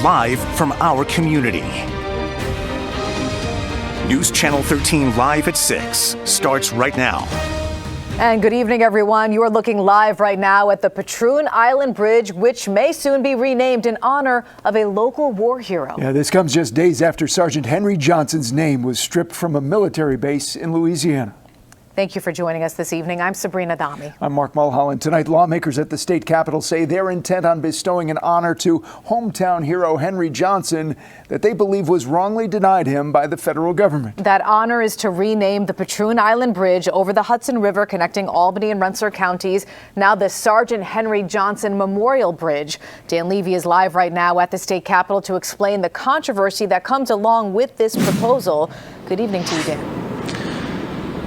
live from our community. News Channel 13 live at 6 starts right now. And good evening, everyone. You are looking live right now at the Patroon Island Bridge, which may soon be renamed in honor of a local war hero. Yeah, this comes just days after Sergeant Henry Johnson's name was stripped from a military base in Louisiana. Thank you for joining us this evening. I'm Sabrina Dami. I'm Mark Mulholland. Tonight, lawmakers at the state capitol say they're intent on bestowing an honor to hometown hero Henry Johnson that they believe was wrongly denied him by the federal government. That honor is to rename the Patroon Island Bridge over the Hudson River connecting Albany and Rensselaer counties, now the Sergeant Henry Johnson Memorial Bridge. Dan Levy is live right now at the state capitol to explain the controversy that comes along with this proposal. Good evening to you, Dan.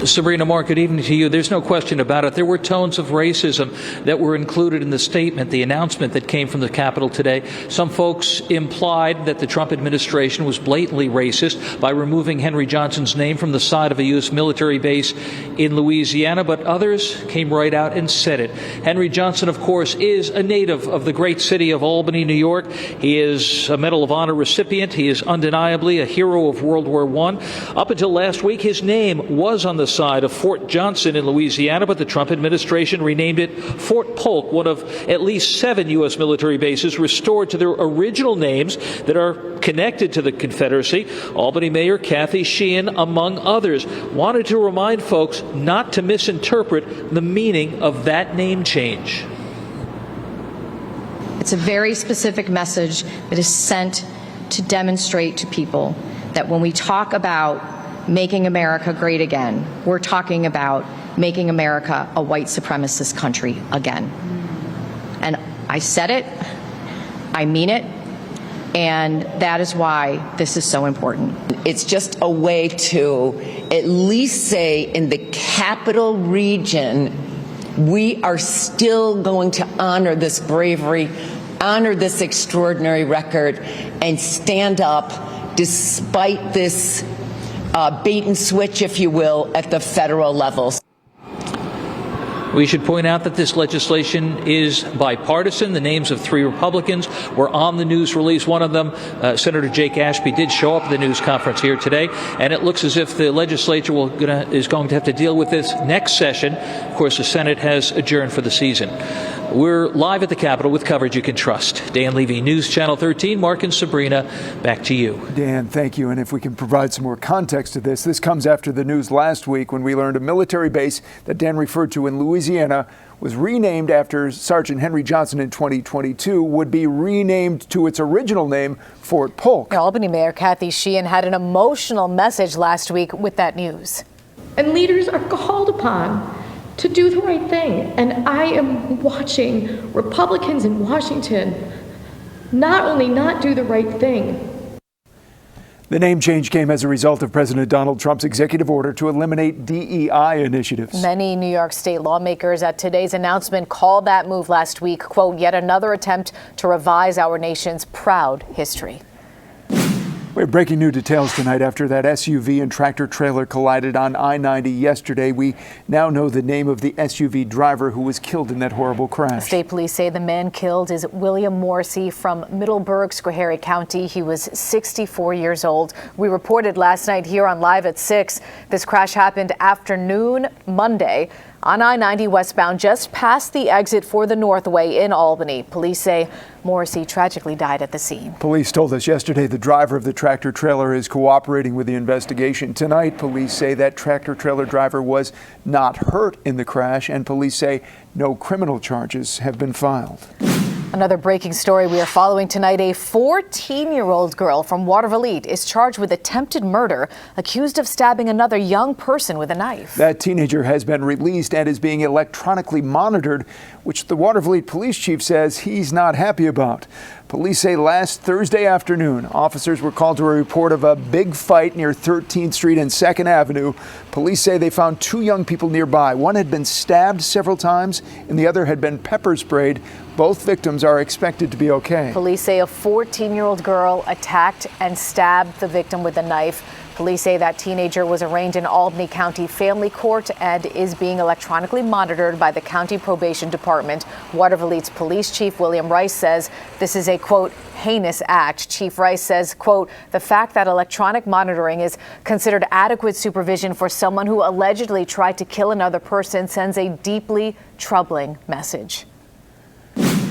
Sabrina, Mark, good evening to you. There's no question about it. There were tones of racism that were included in the statement, the announcement that came from the Capitol today. Some folks implied that the Trump administration was blatantly racist by removing Henry Johnson's name from the side of a U.S. military base in Louisiana, but others came right out and said it. Henry Johnson, of course, is a native of the great city of Albany, New York. He is a Medal of Honor recipient. He is undeniably a hero of World War I. Up until last week, his name was on the side of Fort Johnson in Louisiana, but the Trump administration renamed it Fort Polk, one of at least 7 U.S. military bases restored to their original names that are connected to the Confederacy. Albany Mayor Kathy Sheehan, among others, wanted to remind folks not to misinterpret the meaning of that name change. It's a very specific message that is sent to demonstrate to people that when we talk about making America great again, we're talking about making America a white supremacist country again. And I said it, I mean it, and that is why this is so important. It's just a way to at least say in the capital region, we are still going to honor this bravery, honor this extraordinary record, and stand up despite this bait and switch, if you will, at the federal level. We should point out that this legislation is bipartisan. The names of 3 Republicans were on the news release. One of them, Senator Jake Ashby, did show up at the news conference here today, and it looks as if the legislature is going to have to deal with this next session. Of course, the Senate has adjourned for the season. We're live at the Capitol with coverage you can trust. Dan Levy, News Channel 13. Mark and Sabrina, back to you. Dan, thank you. And if we can provide some more context to this comes after the news last week when we learned a military base that Dan referred to in Louisiana was renamed after Sergeant Henry Johnson in 2022 would be renamed to its original name, Fort Polk. Albany Mayor Kathy Sheehan had an emotional message last week with that news. And leaders are called upon to do the right thing. And I am watching Republicans in Washington not only not do the right thing. The name change came as a result of President Donald Trump's executive order to eliminate DEI initiatives. Many New York State lawmakers at today's announcement called that move last week, quote, yet another attempt to revise our nation's proud history. We have breaking new details tonight after that SUV and tractor trailer collided on I-90 yesterday. We now know the name of the SUV driver who was killed in that horrible crash. State police say the man killed is William Morrissey from Middleburg, Schoharie County. He was 64 years old. We reported last night here on Live at 6. This crash happened afternoon Monday on I-90 westbound just past the exit for the Northway in Albany. Police say Morrissey tragically died at the scene. Police told us yesterday the driver of the tractor trailer is cooperating with the investigation. Tonight, police say that tractor trailer driver was not hurt in the crash, and police say no criminal charges have been filed. Another breaking story we are following tonight. A 14-year-old girl from Watervliet is charged with attempted murder, accused of stabbing another young person with a knife. That teenager has been released and is being electronically monitored, which the Watervliet police chief says he's not happy about. Police say last Thursday afternoon, officers were called to a report of a big fight near 13th Street and 2nd Avenue. Police say they found 2 young people nearby. One had been stabbed several times and the other had been pepper sprayed. Both victims are expected to be okay. Police say a 14-year-old girl attacked and stabbed the victim with a knife. Police say that teenager was arraigned in Albany County Family Court and is being electronically monitored by the County Probation Department. Watervliet's police chief William Rice says this is a, quote, heinous act. Chief Rice says, quote, the fact that electronic monitoring is considered adequate supervision for someone who allegedly tried to kill another person sends a deeply troubling message.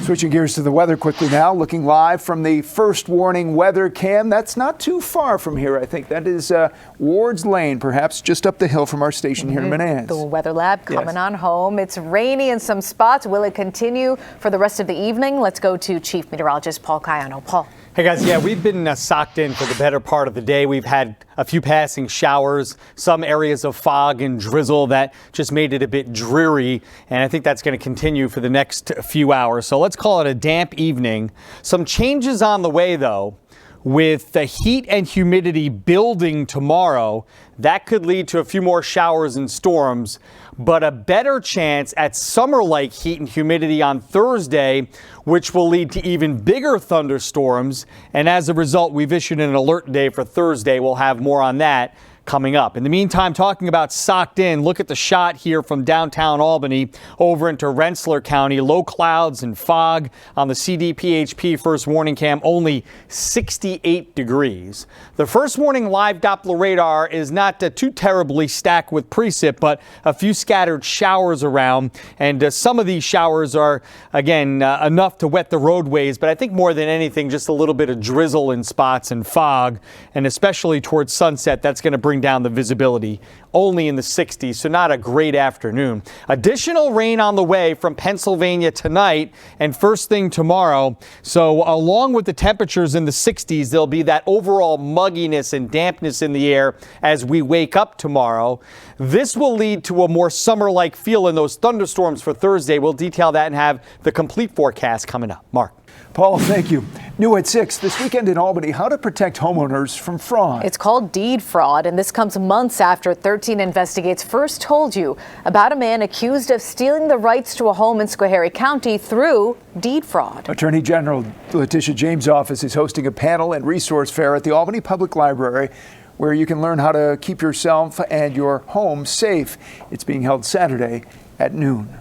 Switching gears to the weather quickly now, looking live from the first warning weather cam. That's not too far from here, I think. That is Ward's Lane, perhaps just up the hill from our station here in Manans. The weather lab coming on home. It's rainy in some spots. Will it continue for the rest of the evening? Let's go to Chief Meteorologist Paul Cayano. Paul. Hey guys, yeah, we've been socked in for the better part of the day. We've had a few passing showers, some areas of fog and drizzle that just made it a bit dreary. And I think that's going to continue for the next few hours. So let's call it a damp evening. Some changes on the way, though. With the heat and humidity building tomorrow, that could lead to a few more showers and storms, but a better chance at summer-like heat and humidity on Thursday, which will lead to even bigger thunderstorms. And as a result, we've issued an alert day for Thursday. We'll have more on that coming up. In the meantime, talking about socked in, look at the shot here from downtown Albany over into Rensselaer County. Low clouds and fog on the CDPHP first warning cam, only 68 degrees. The first warning live Doppler radar is not too terribly stacked with precip, but a few scattered showers around. And some of these showers are, again, enough to wet the roadways. But I think more than anything, just a little bit of drizzle in spots and fog, and especially towards sunset, that's going to bring down the visibility, only in the 60s, so not a great afternoon. Additional rain on the way from Pennsylvania tonight and first thing tomorrow. So along with the temperatures in the 60s, there'll be that overall mugginess and dampness in the air as we wake up tomorrow. This will lead to a more summer-like feel in those thunderstorms for Thursday. We'll detail that and have the complete forecast coming up. Mark. Paul, thank you. New at 6 this weekend in Albany, how to protect homeowners from fraud. It's called deed fraud, and this comes months after 13 Investigates first told you about a man accused of stealing the rights to a home in Schoharie County through deed fraud. Attorney General Letitia James' office is hosting a panel and resource fair at the Albany Public Library where you can learn how to keep yourself and your home safe. It's being held Saturday at noon.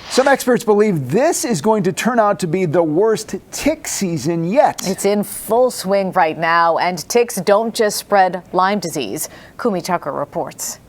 Some experts believe this is going to turn out to be the worst tick season yet. It's in full swing right now, and ticks don't just spread Lyme disease. Kumi Tucker reports.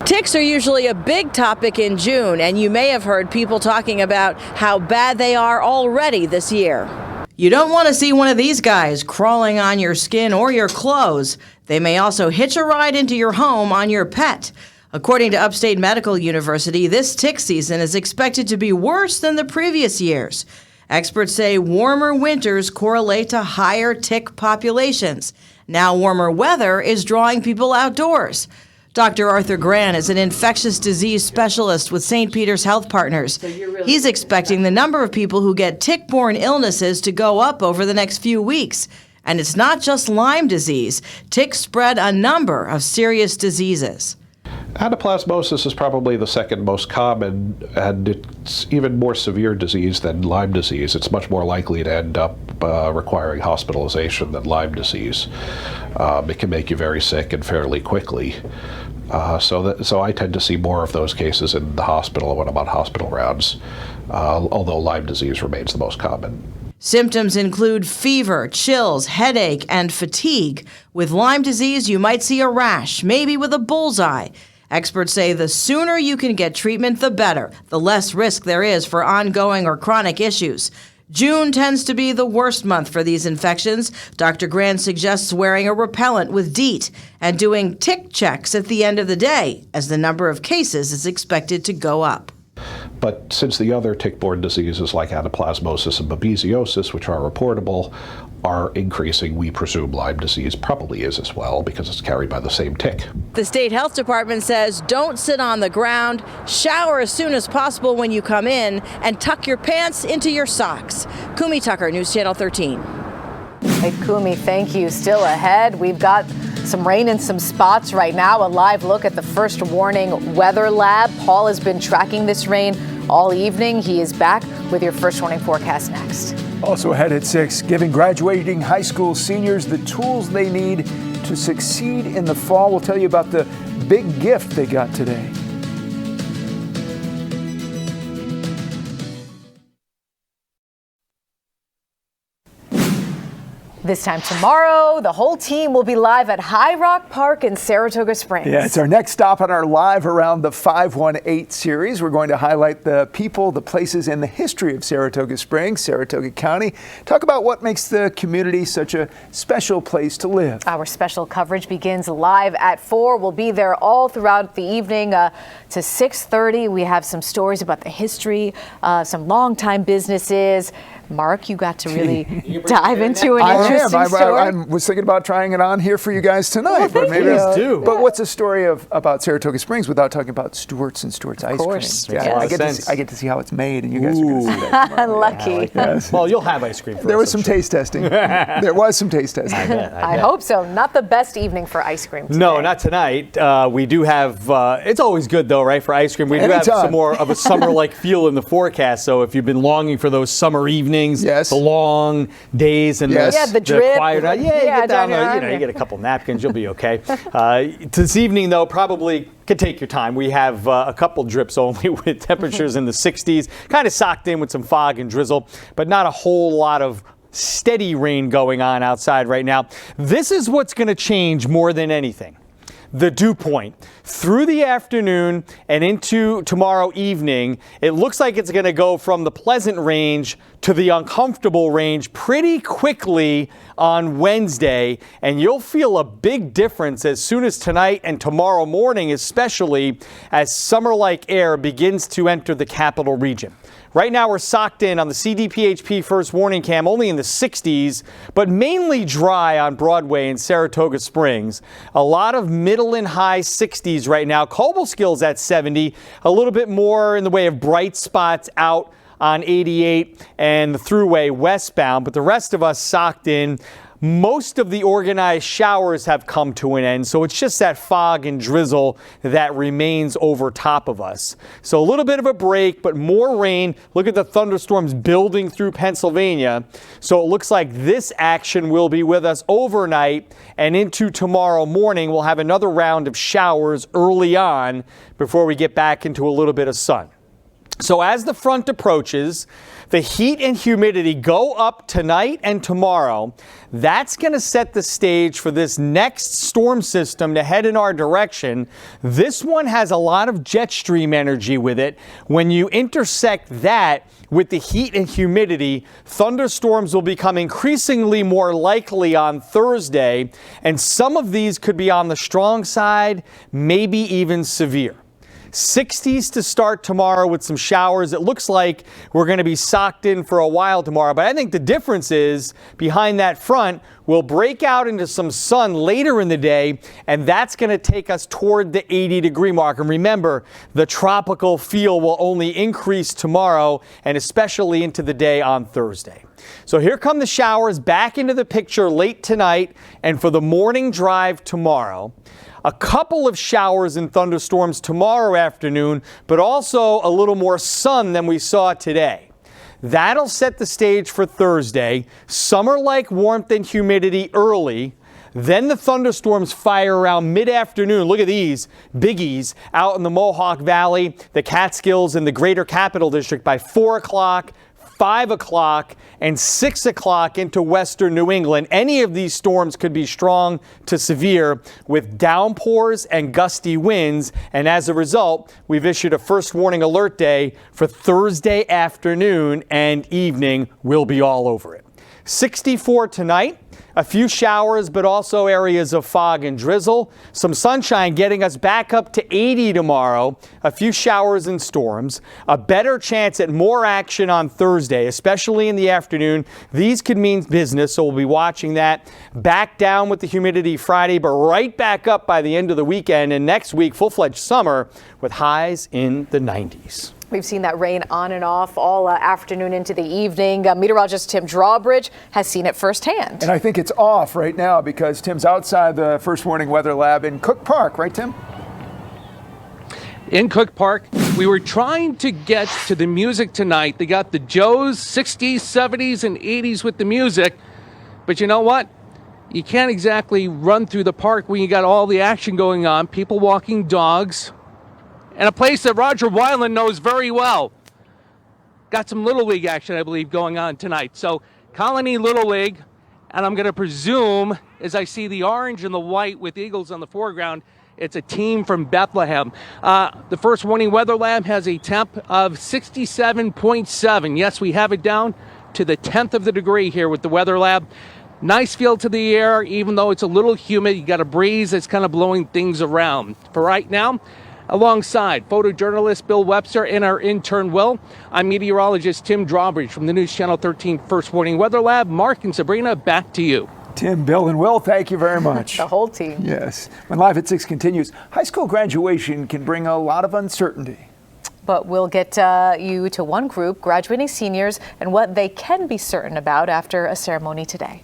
Ticks are usually a big topic in June, and you may have heard people talking about how bad they are already this year. You don't want to see one of these guys crawling on your skin or your clothes. They may also hitch a ride into your home on your pet. According to Upstate Medical University, this tick season is expected to be worse than the previous years. Experts say warmer winters correlate to higher tick populations. Now warmer weather is drawing people outdoors. Dr. Arthur Gran is an infectious disease specialist with St. Peter's Health Partners. He's expecting the number of people who get tick-borne illnesses to go up over the next few weeks. And it's not just Lyme disease. Ticks spread a number of serious diseases. Anaplasmosis is probably the second most common, and it's even more severe disease than Lyme disease. It's much more likely to end up requiring hospitalization than Lyme disease. It can make you very sick and fairly quickly. So I tend to see more of those cases in the hospital when I'm on hospital rounds, although Lyme disease remains the most common. Symptoms include fever, chills, headache, and fatigue. With Lyme disease, you might see a rash, maybe with a bullseye. Experts say the sooner you can get treatment, the better, the less risk there is for ongoing or chronic issues. June tends to be the worst month for these infections. Dr. Gran suggests wearing a repellent with DEET and doing tick checks at the end of the day, as the number of cases is expected to go up. But since the other tick-borne diseases like anaplasmosis and babesiosis, which are reportable, are increasing, we presume Lyme disease probably is as well because it's carried by the same tick. The state health department says don't sit on the ground, shower as soon as possible when you come in, and tuck your pants into your socks. Kumi Tucker, News Channel 13. Hey, Kumi, thank you. Still ahead, we've got some rain in some spots right now. A live look at the first warning weather lab. Paul has been tracking this rain all evening. He is back with your first warning forecast next. Also ahead at 6, giving graduating high school seniors the tools they need to succeed in the fall. We'll tell you about the big gift they got today. This time tomorrow, the whole team will be live at High Rock Park in Saratoga Springs. Yeah, it's our next stop on our Live Around the 518 series. We're going to highlight the people, the places, and the history of Saratoga Springs, Saratoga County. Talk about what makes the community such a special place to live. Our special coverage begins live at 4. We'll be there all throughout the evening to 6:30. We have some stories about the history, some longtime businesses. Mark, you got to really dive into an interesting story. I was thinking about trying it on here for you guys tonight. Well, maybe do. But what's a story about Saratoga Springs without talking about Stewart's and Stewart's ice cream? Yeah, I get to see how it's made, and you guys are going to see that tomorrow. Lucky. Yeah, like yes. Well, you'll have ice cream for There us, was some taste testing. There was some taste testing. I hope so. Not the best evening for ice cream today. No, not tonight. We do have, it's always good though, right, for ice cream. We do have some more of a summer-like feel in the forecast. So if you've been longing for those summer evenings, the long days and the drip. Quiet, you get down there, you get a couple napkins, you'll be okay. This evening though, probably could take your time. We have a couple drips only with temperatures in the 60s, kind of socked in with some fog and drizzle, but not a whole lot of steady rain going on outside right now. This is what's going to change more than anything. The dew point. Through the afternoon and into tomorrow evening, it looks like it's going to go from the pleasant range to the uncomfortable range pretty quickly on Wednesday, and you'll feel a big difference as soon as tonight and tomorrow morning, especially as summer-like air begins to enter the capital region. Right now we're socked in on the CDPHP first warning cam only in the 60s, but mainly dry on Broadway in Saratoga Springs. A lot of middle and high 60s right now. Cobleskill at 70, a little bit more in the way of bright spots out on 88 and the thruway westbound, but the rest of us socked in. Most of the organized showers have come to an end, so it's just that fog and drizzle that remains over top of us. So a little bit of a break, but more rain. Look at the thunderstorms building through Pennsylvania. So it looks like this action will be with us overnight and into tomorrow morning. We'll have another round of showers early on before we get back into a little bit of sun. So as the front approaches, the heat and humidity go up tonight and tomorrow. That's going to set the stage for this next storm system to head in our direction. This one has a lot of jet stream energy with it. When you intersect that with the heat and humidity, thunderstorms will become increasingly more likely on Thursday, and some of these could be on the strong side, maybe even severe. 60s to start tomorrow with some showers. It looks like we're going to be socked in for a while tomorrow, but I think the difference is behind that front, we'll break out into some sun later in the day, and that's going to take us toward the 80-degree mark. And remember, the tropical feel will only increase tomorrow and especially into the day on Thursday. So here come the showers back into the picture late tonight and for the morning drive tomorrow. A couple of showers and thunderstorms tomorrow afternoon, but also a little more sun than we saw today. That'll set the stage for Thursday. Summer-like warmth and humidity early. Then the thunderstorms fire around mid-afternoon. Look at these biggies out in the Mohawk Valley, the Catskills, and the Greater Capital District by 4 o'clock. 5 o'clock and 6 o'clock into western New England. Any of these storms could be strong to severe with downpours and gusty winds. And as a result, we've issued a first warning alert day for Thursday afternoon and evening. We'll be all over it. 64 tonight. A few showers, but also areas of fog and drizzle. Some sunshine getting us back up to 80 tomorrow. A few showers and storms. A better chance at more action on Thursday, especially in the afternoon. These could mean business, so we'll be watching that. Back down with the humidity Friday, but right back up by the end of the weekend. And next week, full-fledged summer with highs in the 90s. We've seen that rain on and off all afternoon into the evening. Meteorologist Tim Drawbridge has seen it firsthand. And I think it's off right now because Tim's outside the First Warning Weather Lab in Cook Park, right, Tim? In Cook Park, we were trying to get to the music tonight. They got the Joes, 60s, 70s, and 80s with the music. But you know what? you can't exactly run through the park when you got all the action going on, people walking dogs, and a place that Roger Weiland knows very well. Got some Little League action, I believe, going on tonight. So Colony Little League, and I'm going to presume, as I see the orange and the white with eagles on the foreground, it's a team from Bethlehem. The first warning weather lab has a temp of 67.7. Yes, we have it down to the 10th of the degree here with the weather lab. Nice feel to the air, even though it's a little humid. You got a breeze that's kind of blowing things around. For right now, alongside photojournalist Bill Webster and our intern Will, I'm meteorologist Tim Drawbridge from the News Channel 13 First Warning Weather Lab. Mark and Sabrina, back to you. Tim, Bill, and Will, thank you very much. The whole team. Yes. When Live at 6 continues, high school graduation can bring a lot of uncertainty. But we'll get you to one group, graduating seniors, and what they can be certain about after a ceremony today.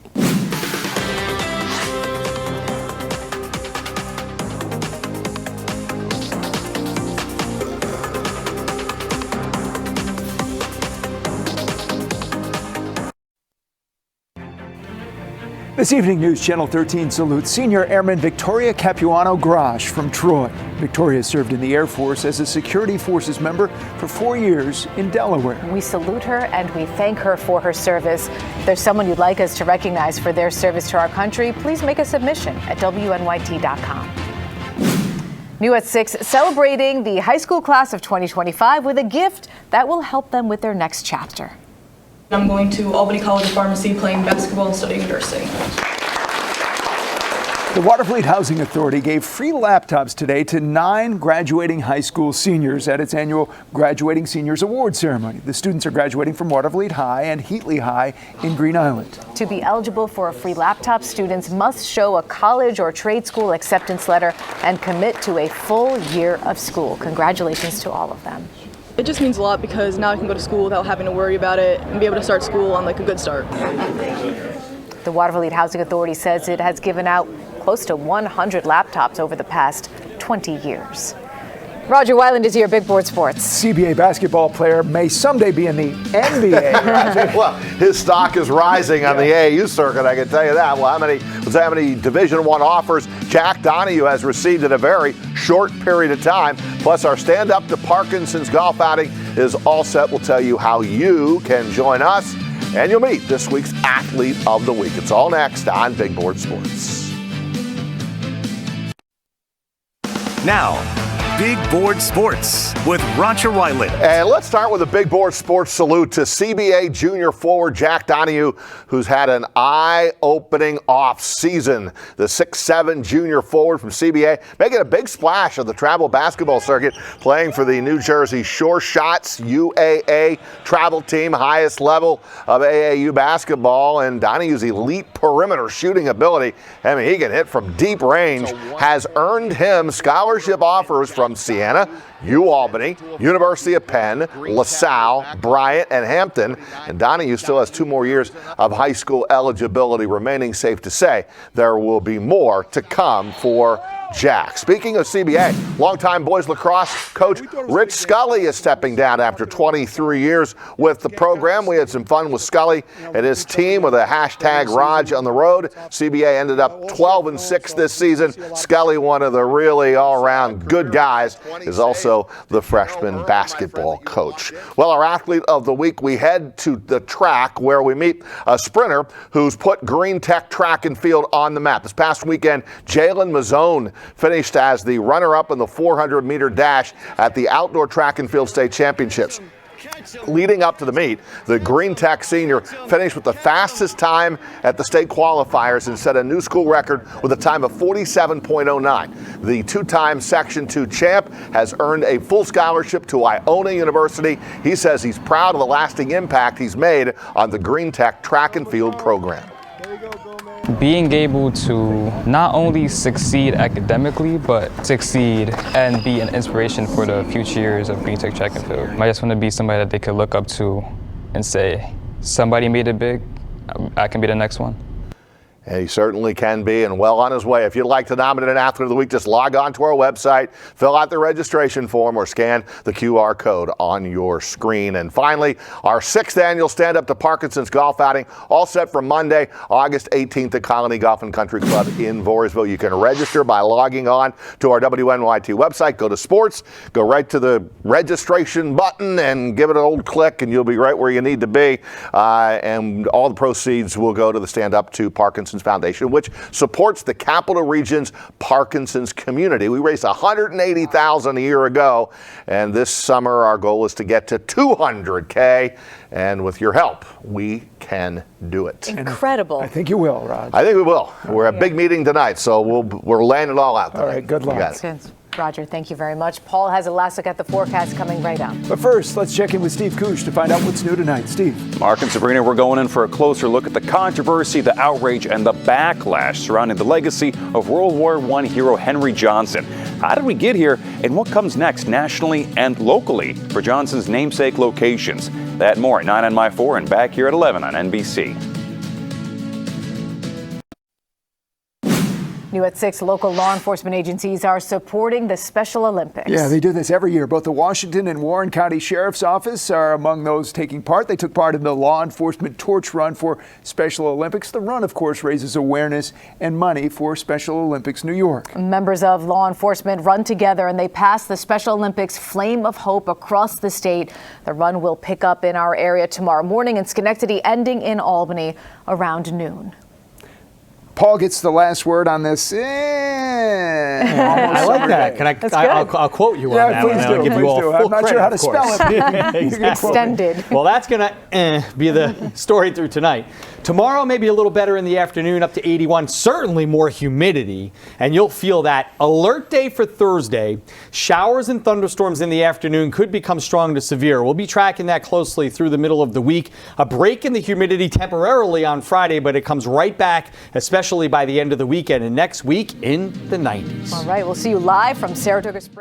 This evening, News Channel 13 salutes Senior Airman Victoria Capuano-Grash from Troy. Victoria served in the Air Force as a security forces member for 4 years in Delaware. We salute her and we thank her for her service. If there's someone you'd like us to recognize for their service to our country, please make a submission at WNYT.com. New at 6, celebrating the high school class of 2025 with a gift that will help them with their next chapter. I'm going to Albany College of Pharmacy, playing basketball and studying nursing. The Watervliet Housing Authority gave free laptops today to 9 graduating high school seniors at its annual Graduating Seniors Award ceremony. The students are graduating from Watervliet High and Heatley High in Green Island. To be eligible for a free laptop, students must show a college or trade school acceptance letter and commit to a full year of school. Congratulations to all of them. It just means a lot because now I can go to school without having to worry about it and be able to start school on a good start. The Watervliet Housing Authority says it has given out close to 100 laptops over the past 20 years. Roger Weiland is here, Big Board Sports. CBA basketball player may someday be in the NBA. Well, his stock is rising on the AAU circuit, I can tell you that. Well, how many Division I offers Jack Donahue has received in a very short period of time. Plus, our stand-up to Parkinson's golf outing is all set. We'll tell you how you can join us, and you'll meet this week's Athlete of the Week. It's all next on Big Board Sports. Now, Big Board Sports with Roger Weiland. And let's start with a Big Board Sports salute to CBA junior forward Jack Donahue, who's had an eye-opening off-season. The 6'7" junior forward from CBA making a big splash on the travel basketball circuit, playing for the New Jersey Sure Shots UAA travel team, highest level of AAU basketball. And Donahue's elite perimeter shooting ability, I mean, he can hit from deep range, has earned him scholarship offers from Siena, UAlbany, University of Penn, LaSalle, Bryant, and Hampton. And Donahue still has 2 more years of high school eligibility remaining. Safe to say there will be more to come for Jack. Speaking of CBA, longtime boys lacrosse coach Rich Scully is stepping down after 23 years with the program. We had some fun with Scully and his team with a hashtag Raj on the road. CBA ended up 12-6 this season. Scully, one of the really all-around good guys, is also the freshman basketball coach. Well, our Athlete of the Week, we head to the track where we meet a sprinter who's put Green Tech track and field on the map. This past weekend, Jalen Mazzone finished as the runner-up in the 400-meter dash at the Outdoor Track and Field State Championships. Leading up to the meet, the Green Tech senior finished with the fastest time at the state qualifiers and set a new school record with a time of 47.09. The 2-time Section 2 champ has earned a full scholarship to Iona University. He says he's proud of the lasting impact he's made on the Green Tech track and field program. Being able to not only succeed academically, but succeed and be an inspiration for the future years of Green Tech track and field. I just want to be somebody that they could look up to and say, somebody made it big, I can be the next one. And he certainly can be, and well on his way. If you'd like to nominate an athlete of the week, just log on to our website, fill out the registration form, or scan the QR code on your screen. And finally, our 6th annual Stand Up to Parkinson's golf outing, all set for Monday, August 18th at Colony Golf and Country Club in Voorheesville. You can register by logging on to our WNYT website. Go to sports, go right to the registration button and give it an old click, and you'll be right where you need to be. And all the proceeds will go to the Stand Up to Parkinson's Foundation, which supports the Capital Region's Parkinson's community. We raised $180,000 a year ago, and this summer our goal is to get to $200K, and with your help, we can do it. Incredible. I think you will, Rod. I think we will. We're at a big meeting tonight, so we're laying it all out tonight. All right, good luck. Roger, thank you very much. Paul has a last look at the forecast coming right up. But first, let's check in with Steve Koosh to find out what's new tonight. Steve. Mark and Sabrina, we're going in for a closer look at the controversy, the outrage, and the backlash surrounding the legacy of World War I hero Henry Johnson. How did we get here, and what comes next nationally and locally for Johnson's namesake locations? That and more at 9 on My 4 and back here at 11 on NBC. New at 6, local law enforcement agencies are supporting the Special Olympics. Yeah, they do this every year. Both the Washington and Warren County Sheriff's Office are among those taking part. They took part in the law enforcement torch run for Special Olympics. The run, of course, raises awareness and money for Special Olympics New York. Members of law enforcement run together and they pass the Special Olympics Flame of Hope across the state. The run will pick up in our area tomorrow morning in Schenectady, ending in Albany around noon. Paul gets the last word on this. I like that. I'll quote you on that one. I'll give you all full I'm not sure how to credit, spell it. Extended. Well, that's going to be the story through tonight. Tomorrow, maybe a little better in the afternoon, up to 81. Certainly more humidity, and you'll feel that. Alert day for Thursday. Showers and thunderstorms in the afternoon could become strong to severe. We'll be tracking that closely through the middle of the week. A break in the humidity temporarily on Friday, but it comes right back, especially by the end of the weekend and next week in the 90s. All right, we'll see you live from Saratoga Springs.